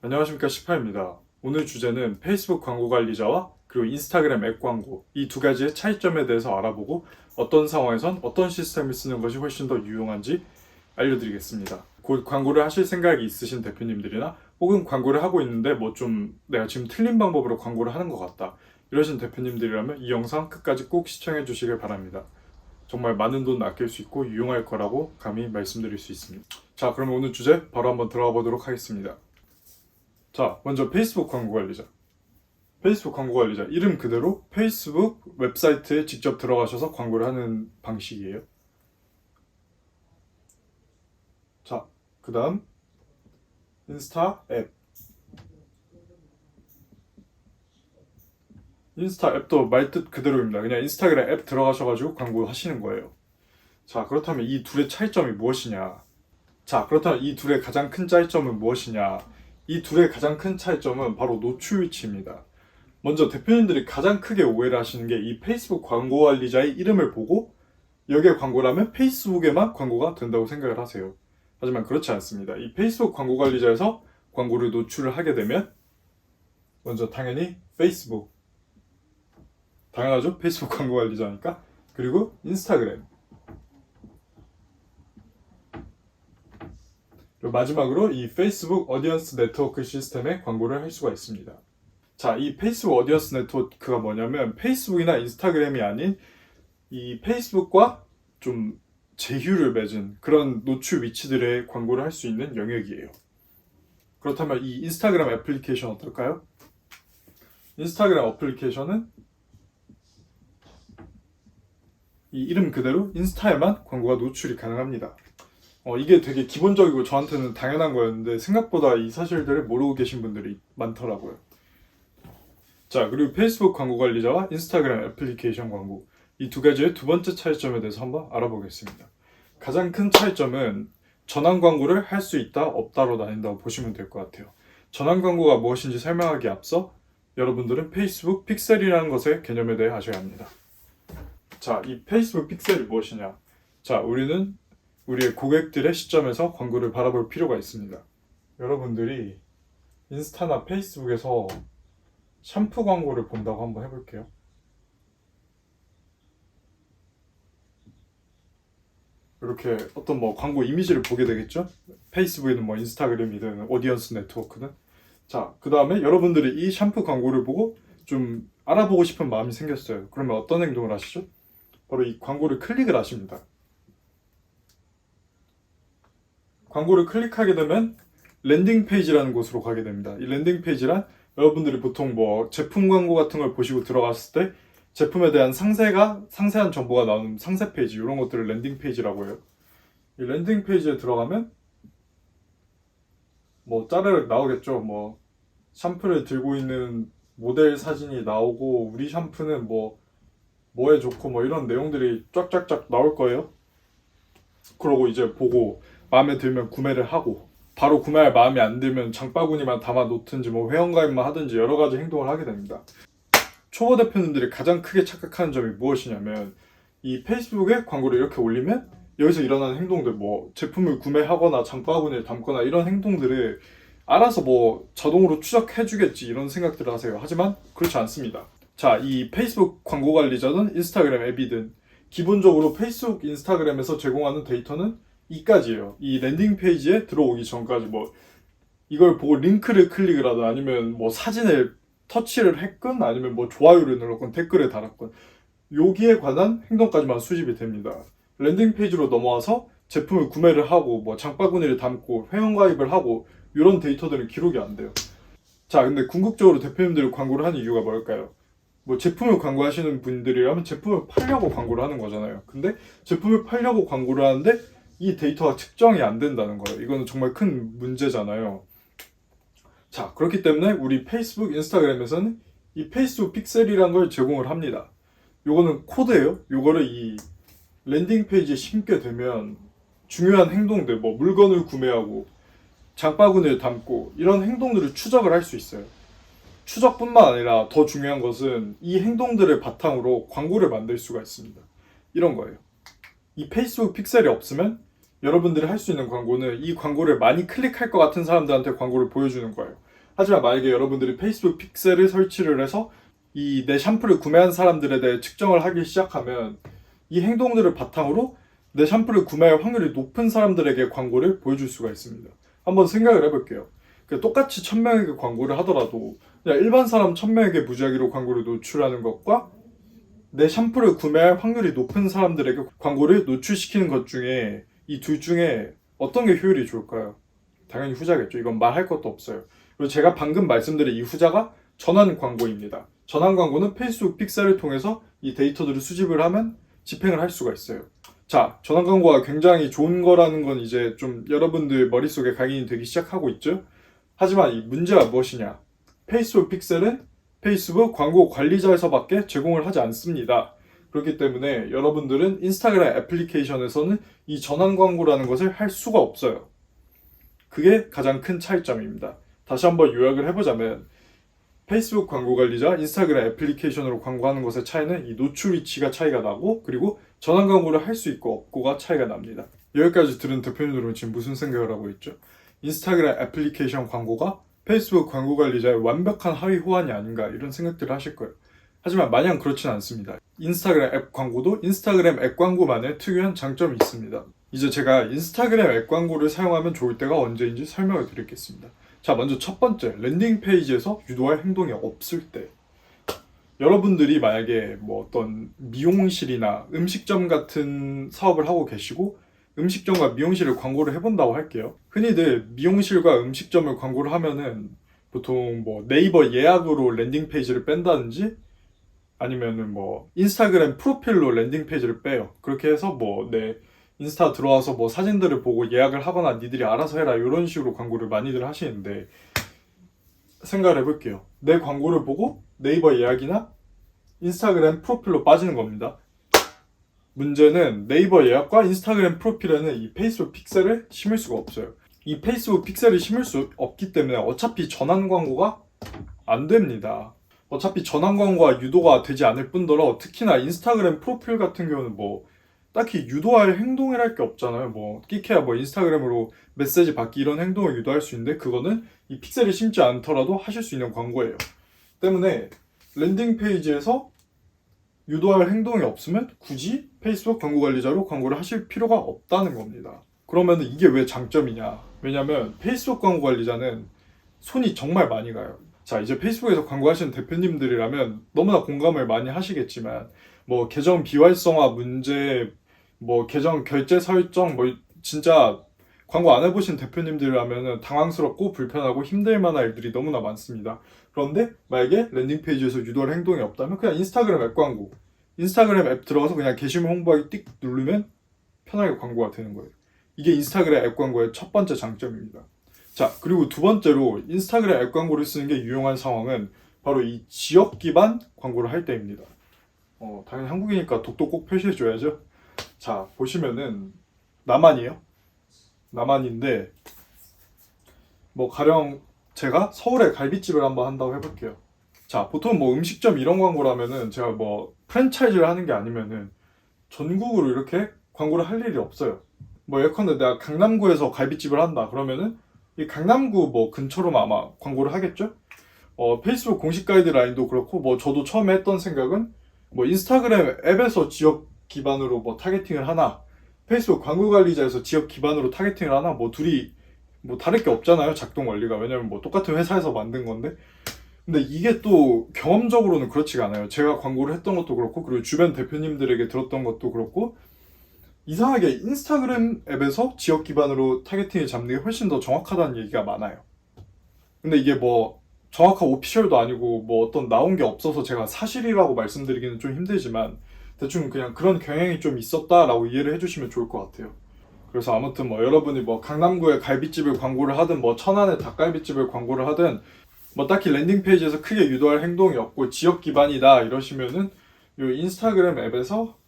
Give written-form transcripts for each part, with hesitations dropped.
안녕하십니까, 시파입니다. 오늘 주제는 페이스북 광고 관리자와 그리고 인스타그램 앱 광고 이 두 가지의 차이점에 대해서 알아보고 어떤 상황에선 어떤 시스템을 쓰는 것이 훨씬 더 유용한지 알려드리겠습니다. 곧 광고를 하실 생각이 있으신 대표님들이나 혹은 광고를 하고 있는데 뭐 좀 내가 지금 틀린 방법으로 광고를 하는 것 같다 이러신 대표님들이라면 이 영상 끝까지 꼭 시청해 주시길 바랍니다. 정말 많은 돈 아낄 수 있고 유용할 거라고 감히 말씀드릴 수 있습니다. 자, 그러면 오늘 주제 바로 한번 들어가 보도록 하겠습니다. 자, 먼저 페이스북 광고 관리자. 페이스북 광고 관리자. 이름 그대로 페이스북 웹사이트에 직접 들어가셔서 광고를 하는 방식이에요. 자, 그 다음 인스타 앱. 인스타 앱도 말뜻 그대로입니다. 그냥 인스타그램 앱 들어가셔가지고 광고 하시는 거예요. 자, 그렇다면 이 둘의 차이점이 무엇이냐? 자, 그렇다면 이 둘의 가장 큰 차이점은 무엇이냐? 이 둘의 가장 큰 차이점은 바로 노출 위치입니다. 먼저 대표님들이 가장 크게 오해를 하시는 게 이 페이스북 광고 관리자의 이름을 보고 여기에 광고를 하면 페이스북에만 광고가 된다고 생각을 하세요. 하지만 그렇지 않습니다. 이 페이스북 광고 관리자에서 광고를 노출을 하게 되면 먼저 당연히 페이스북, 당연하죠? 페이스북 광고 관리자니까. 그리고 인스타그램, 그리고 마지막으로 이 페이스북 어디언스 네트워크 시스템에 광고를 할 수가 있습니다. 자, 이 페이스북 어디언스 네트워크가 뭐냐면 페이스북이나 인스타그램이 아닌 이 페이스북과 좀 제휴를 맺은 그런 노출 위치들의 광고를 할 수 있는 영역이에요. 그렇다면 이 인스타그램 애플리케이션 어떨까요? 인스타그램 애플리케이션은 이 이름 그대로 인스타에만 광고가 노출이 가능합니다. 이게 되게 기본적이고 저한테는 당연한 거였는데 생각보다 이 사실들을 모르고 계신 분들이 많더라고요. 자, 그리고 페이스북 광고 관리자와 인스타그램 애플리케이션 광고 이 두 가지의 두 번째 차이점에 대해서 한번 알아보겠습니다. 가장 큰 차이점은 전환 광고를 할 수 있다, 없다로 나뉜다고 보시면 될 것 같아요. 전환 광고가 무엇인지 설명하기에 앞서 여러분들은 페이스북 픽셀이라는 것의 개념에 대해 아셔야 합니다. 자, 이 페이스북 픽셀이 무엇이냐? 자, 우리는 우리의 고객들의 시점에서 광고를 바라볼 필요가 있습니다. 여러분들이 인스타나 페이스북에서 샴푸 광고를 본다고 한번 해볼게요. 이렇게 어떤 뭐 광고 이미지를 보게 되겠죠? 페이스북이든 뭐 인스타그램이든 오디언스 네트워크든. 자, 그 다음에 여러분들이 이 샴푸 광고를 보고 좀 알아보고 싶은 마음이 생겼어요. 그러면 어떤 행동을 하시죠? 바로 이 광고를 클릭을 하십니다. 광고를 클릭하게 되면 랜딩 페이지라는 곳으로 가게 됩니다. 이 랜딩 페이지란 여러분들이 보통 뭐 제품 광고 같은 걸 보시고 들어갔을 때 제품에 대한 상세한 정보가 나오는 상세 페이지 이런 것들을 랜딩 페이지라고 해요. 이 랜딩 페이지에 들어가면 뭐 짜르륵 나오겠죠. 뭐 샴푸를 들고 있는 모델 사진이 나오고 우리 샴푸는 뭐에 좋고 뭐 이런 내용들이 쫙쫙쫙 나올 거예요. 그러고 이제 보고 마음에 들면 구매를 하고 바로 구매할 마음이 안 들면 장바구니만 담아 놓든지 뭐 회원가입만 하든지 여러 가지 행동을 하게 됩니다. 초보 대표님들이 가장 크게 착각하는 점이 무엇이냐면 이 페이스북에 광고를 이렇게 올리면 여기서 일어나는 행동들 뭐 제품을 구매하거나 장바구니를 담거나 이런 행동들을 알아서 뭐 자동으로 추적해 주겠지 이런 생각들을 하세요. 하지만 그렇지 않습니다. 자, 이 페이스북 광고 관리자든 인스타그램 앱이든 기본적으로 페이스북, 인스타그램에서 제공하는 데이터는 이까지예요. 이 랜딩 페이지에 들어오기 전까지 뭐 이걸 보고 링크를 클릭을 하든 아니면 뭐 사진을 터치를 했건 아니면 뭐 좋아요를 눌렀건 댓글을 달았건 여기에 관한 행동까지만 수집이 됩니다. 랜딩 페이지로 넘어와서 제품을 구매를 하고 뭐 장바구니를 담고 회원가입을 하고 이런 데이터들은 기록이 안 돼요. 자, 근데 궁극적으로 대표님들이 광고를 하는 이유가 뭘까요? 뭐 제품을 광고하시는 분들이라면 제품을 팔려고 광고를 하는 거잖아요. 근데 제품을 팔려고 광고를 하는데 이 데이터가 측정이 안 된다는 거예요. 이거는 정말 큰 문제잖아요. 자, 그렇기 때문에 우리 페이스북, 인스타그램에서는 이 페이스북 픽셀이라는 걸 제공을 합니다. 요거는 코드예요. 요거를 이 랜딩 페이지에 심게 되면 중요한 행동들, 뭐 물건을 구매하고 장바구니를 담고 이런 행동들을 추적을 할 수 있어요. 추적뿐만 아니라 더 중요한 것은 이 행동들을 바탕으로 광고를 만들 수가 있습니다. 이런 거예요. 이 페이스북 픽셀이 없으면 여러분들이 할 수 있는 광고는 이 광고를 많이 클릭할 것 같은 사람들한테 광고를 보여주는 거예요. 하지만 만약에 여러분들이 페이스북 픽셀을 설치를 해서 이 내 샴푸를 구매한 사람들에 대해 측정을 하기 시작하면 이 행동들을 바탕으로 내 샴푸를 구매할 확률이 높은 사람들에게 광고를 보여줄 수가 있습니다. 한번 생각을 해볼게요. 똑같이 1000명에게 광고를 하더라도 그냥 일반 사람 1000명에게 무작위로 광고를 노출하는 것과 내 샴푸를 구매할 확률이 높은 사람들에게 광고를 노출시키는 것 중에 이 둘 중에 어떤 게 효율이 좋을까요? 당연히 후자겠죠. 이건 말할 것도 없어요. 그리고 제가 방금 말씀드린 이 후자가 전환 광고입니다. 전환 광고는 페이스북 픽셀을 통해서 이 데이터들을 수집을 하면 집행을 할 수가 있어요. 자, 전환 광고가 굉장히 좋은 거라는 건 이제 좀 여러분들 머릿속에 각인이 되기 시작하고 있죠. 하지만 이 문제가 무엇이냐? 페이스북 픽셀은 페이스북 광고 관리자에서밖에 제공을 하지 않습니다. 그렇기 때문에 여러분들은 인스타그램 애플리케이션에서는 이 전환 광고라는 것을 할 수가 없어요. 그게 가장 큰 차이점입니다. 다시 한번 요약을 해보자면 페이스북 광고 관리자, 인스타그램 애플리케이션으로 광고하는 것의 차이는 이 노출 위치가 차이가 나고 그리고 전환 광고를 할 수 있고 없고가 차이가 납니다. 여기까지 들은 대표님들은 지금 무슨 생각을 하고 있죠? 인스타그램 애플리케이션 광고가 페이스북 광고 관리자의 완벽한 하위 호환이 아닌가 이런 생각들을 하실 거예요. 하지만 마냥 그렇진 않습니다. 인스타그램 앱 광고도 인스타그램 앱 광고만의 특유한 장점이 있습니다. 이제 제가 인스타그램 앱 광고를 사용하면 좋을 때가 언제인지 설명을 드리겠습니다. 자, 먼저 첫 번째, 랜딩 페이지에서 유도할 행동이 없을 때. 여러분들이 만약에 뭐 어떤 미용실이나 음식점 같은 사업을 하고 계시고 음식점과 미용실을 광고를 해본다고 할게요. 흔히들 미용실과 음식점을 광고를 하면은 보통 뭐 네이버 예약으로 랜딩 페이지를 뺀다든지 아니면은 뭐 인스타그램 프로필로 랜딩 페이지를 빼요. 그렇게 해서 뭐 내 인스타 들어와서 뭐 사진들을 보고 예약을 하거나 니들이 알아서 해라 이런 식으로 광고를 많이들 하시는데 생각을 해볼게요. 내 광고를 보고 네이버 예약이나 인스타그램 프로필로 빠지는 겁니다. 문제는 네이버 예약과 인스타그램 프로필에는 이 페이스북 픽셀을 심을 수가 없어요. 이 페이스북 픽셀을 심을 수 없기 때문에 어차피 전환 광고가 안 됩니다. 어차피 전환 광고가 유도가 되지 않을 뿐더러 특히나 인스타그램 프로필 같은 경우는 뭐 딱히 유도할 행동이랄 게 없잖아요. 뭐 끼케야 뭐 인스타그램으로 메시지 받기 이런 행동을 유도할 수 있는데 그거는 이 픽셀이 심지 않더라도 하실 수 있는 광고예요. 때문에 랜딩 페이지에서 유도할 행동이 없으면 굳이 페이스북 광고 관리자로 광고를 하실 필요가 없다는 겁니다. 그러면 이게 왜 장점이냐? 왜냐면 페이스북 광고 관리자는 손이 정말 많이 가요. 자, 이제 페이스북에서 광고하시는 대표님들이라면 너무나 공감을 많이 하시겠지만 뭐 계정 비활성화 문제, 뭐 계정 결제 설정, 뭐 진짜 광고 안 해보신 대표님들이라면 당황스럽고 불편하고 힘들 만한 일들이 너무나 많습니다. 그런데 만약에 랜딩 페이지에서 유도할 행동이 없다면 그냥 인스타그램 앱 광고, 인스타그램 앱 들어가서 그냥 게시물 홍보하기 띡 누르면 편하게 광고가 되는 거예요. 이게 인스타그램 앱 광고의 첫 번째 장점입니다. 자, 그리고 두 번째로 인스타그램 앱 광고를 쓰는 게 유용한 상황은 바로 이 지역 기반 광고를 할 때입니다. 당연히 한국이니까 독도 꼭 표시해줘야죠. 자, 보시면은 남한이에요. 남한인데 뭐 가령 제가 서울에 갈비집을 한번 한다고 해볼게요. 자, 보통 뭐 음식점 이런 광고라면은 제가 뭐 프랜차이즈를 하는 게 아니면은 전국으로 이렇게 광고를 할 일이 없어요. 뭐 예컨대 내가 강남구에서 갈비집을 한다 그러면은 이 강남구 뭐 근처로만 아마 광고를 하겠죠? 페이스북 공식 가이드라인도 그렇고 뭐 저도 처음에 했던 생각은 뭐 인스타그램 앱에서 지역 기반으로 뭐 타겟팅을 하나 페이스북 광고 관리자에서 지역 기반으로 타겟팅을 하나 뭐 둘이 뭐 다를 게 없잖아요, 작동 원리가. 왜냐면 뭐 똑같은 회사에서 만든 건데. 근데 이게 또 경험적으로는 그렇지가 않아요. 제가 광고를 했던 것도 그렇고 그리고 주변 대표님들에게 들었던 것도 그렇고 이상하게 인스타그램 앱에서 지역 기반으로 타겟팅을 잡는 게 훨씬 더 정확하다는 얘기가 많아요. 근데 이게 뭐 정확한 오피셜도 아니고 뭐 어떤 나온 게 없어서 제가 사실이라고 말씀드리기는 좀 힘들지만 대충 그냥 그런 경향이 좀 있었다라고 이해를 해주시면 좋을 것 같아요. 그래서 아무튼 뭐 여러분이 뭐 강남구에 갈비집을 광고를 하든 뭐 천안에 닭갈비집을 광고를 하든 뭐 딱히 랜딩 페이지에서 크게 유도할 행동이 없고 지역 기반이다 이러시면은 요 인스타그램 앱에서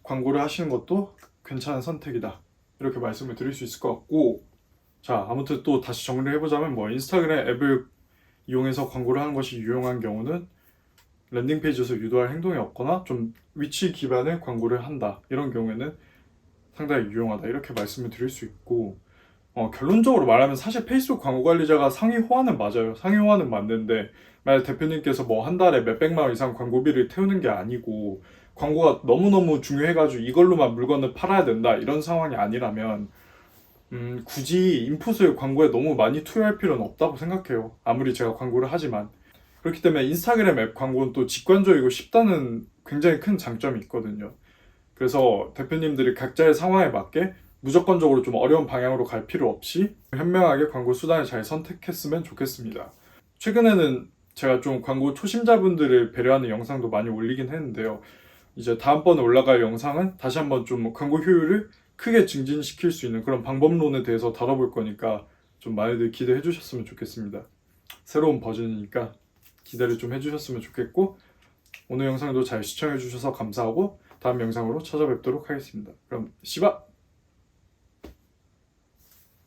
광고를 하시는 것도 괜찮은 선택이다 이렇게 말씀을 드릴 수 있을 것 같고, 자 아무튼 또 다시 정리를 해보자면 뭐 인스타그램 앱을 이용해서 광고를 하는 것이 유용한 경우는 랜딩 페이지에서 유도할 행동이 없거나 좀 위치 기반의 광고를 한다 이런 경우에는 상당히 유용하다 이렇게 말씀을 드릴 수 있고, 결론적으로 말하면 사실 페이스북 광고 관리자가 상위 호환은 맞아요. 상위 호환은 맞는데 만약 대표님께서 뭐 한 달에 몇백만 원 이상 광고비를 태우는 게 아니고 광고가 너무너무 중요해가지고 이걸로만 물건을 팔아야 된다 이런 상황이 아니라면 굳이 인풋을 광고에 너무 많이 투여할 필요는 없다고 생각해요. 아무리 제가 광고를 하지만. 그렇기 때문에 인스타그램 앱 광고는 또 직관적이고 쉽다는 굉장히 큰 장점이 있거든요. 그래서 대표님들이 각자의 상황에 맞게 무조건적으로 좀 어려운 방향으로 갈 필요 없이 현명하게 광고 수단을 잘 선택했으면 좋겠습니다. 최근에는 제가 좀 광고 초심자분들을 배려하는 영상도 많이 올리긴 했는데요. 이제 다음번에 올라갈 영상은 다시 한번 좀 광고 효율을 크게 증진시킬 수 있는 그런 방법론에 대해서 다뤄볼 거니까 좀 많이들 기대해 주셨으면 좋겠습니다. 새로운 버전이니까 기대를 좀 해주셨으면 좋겠고 오늘 영상도 잘 시청해 주셔서 감사하고 다음 영상으로 찾아뵙도록 하겠습니다. 그럼 씨바!